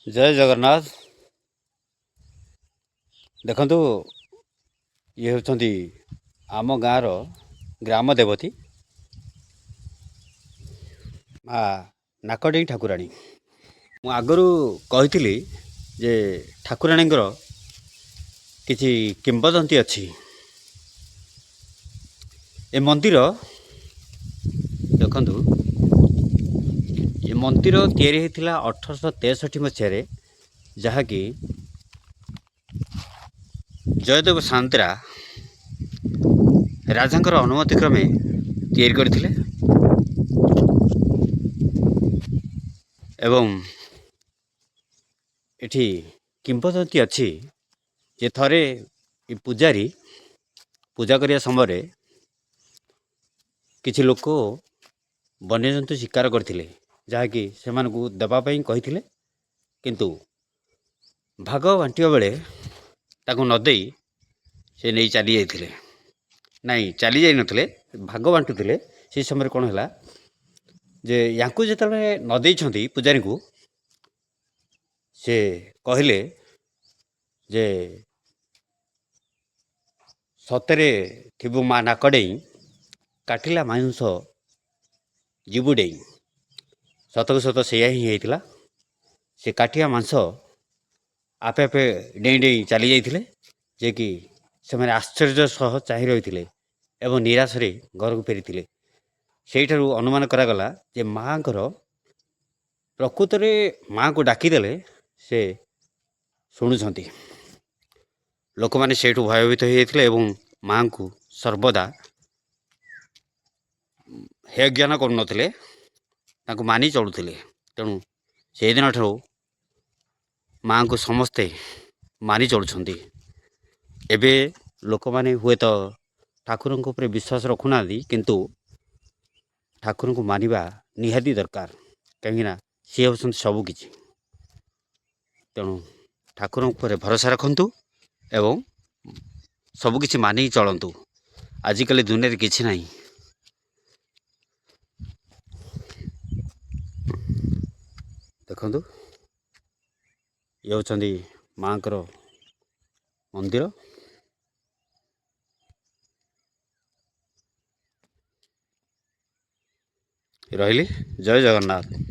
जय जगन्नाथ। देखंतु ये होती आम गाँव ग्राम देवती माँ नाकडेई ठाकुराणी। मु आगरू कही जे ठाकुराणीଙ୍କର किछि किंबदंती अछि। ए मंदिर देखंतु ये मंदिर तैयारी होता 1863 मसीह जहाँकि जयदेव सान्तरा राजांकर अनुमति क्रमे तैयारी करथिले एवं एठी किंबदंती अछि जे थरे पूजारी पूजा करिया समय किछि लोक वन्यजंतु शिकार करथिले जहाँकि सेमानकु देबा पई कहिथिले किंतु भाग बांटिया बेले ताकू न देई से नहीं चली जाइथिले। नहीं चली जाई नथिले भाग बांटुथिले। से समय कौन है जे यांकु जेतबे न देइछंती पूजारी को से कहले जे सतरे थिबु मा नाकडेई काटिला मांस जीवुडेई सतक सत सेया ही हेइतिला। से काटिया मांस आपे आपे डेई डेई चली जाइथिले जे कि सेमाने आश्चर्य सह चाहि रहिथिले एवं निराश रे घर को फेरिथिले। सेठारु अनुमान करागला जे माँकर प्रकृतरे माँ को डाकिदेले से शुणुछंती। लोक माने सेठु भयभीत हो जाइथिले एवं माँ को सर्वदा हे ज्ञान करुनथिले तांको मानि चलुथिले। तेणु से दिन ठारू माँ को समस्ते मानि चलुछंती। एबे लोक माने हुए तो ठाकुर उपर विश्वास रखुना किंतु ठाकुर को मानिबा निहाती दरकार कहीं सी होती सबकि। तेणु ठाकुर उपर भरोसा रखंतु एवं सबकि मानिक चलतु। आजिकल दुनिया किछि नहीं। देखंतु ये होचंदी माँकर मंदिर। रहिली जय जगन्नाथ।